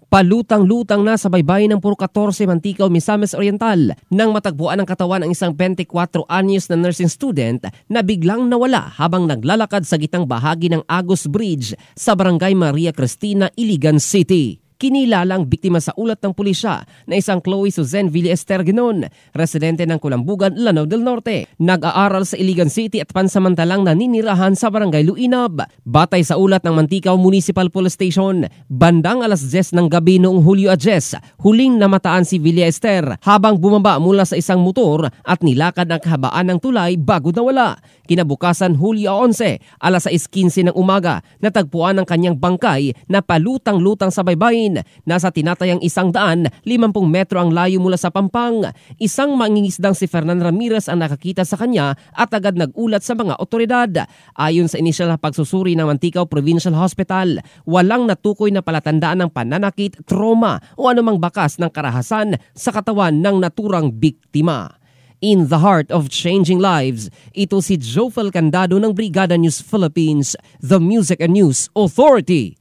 Palutang-lutang na sa baybayin ng Puro 14, Manticaw, Misamis Oriental nang matagpuan ang katawan ng isang 24 anyos na nursing student na biglang nawala habang naglalakad sa gitnang bahagi ng Agus Bridge sa Barangay Maria Cristina, Iligan City. Kinilala ang biktima sa ulat ng pulisya na isang Chloe Susan Villaester Ginon, residente ng Kulambugan, Lanao del Norte. Nag-aaral sa Iligan City at pansamantalang naninirahan sa Barangay Luinab. Batay sa ulat ng Manticaw Municipal Police Station, bandang alas 10 ng gabi noong Hulyo 10, huling namataan si Villaester habang bumaba mula sa isang motor at nilakad ang kahabaan ng tulay bago nawala. Kinabukasan Hulyo 11, alas 6:15 ng umaga, natagpuan ang kanyang bangkay na palutang-lutang sa baybayin. Nasa tinatayang 150 metro ang layo mula sa Pampang. Isang mangingisdang si Fernan Ramirez ang nakakita sa kanya at agad nagulat sa mga otoridad. Ayon sa inisyal na pagsusuri ng Manticaw Provincial Hospital, walang natukoy na palatandaan ng pananakit, trauma o anumang bakas ng karahasan sa katawan ng naturang biktima. In the heart of changing lives, ito si Jofel Candado ng Brigada News Philippines, the Music and News Authority.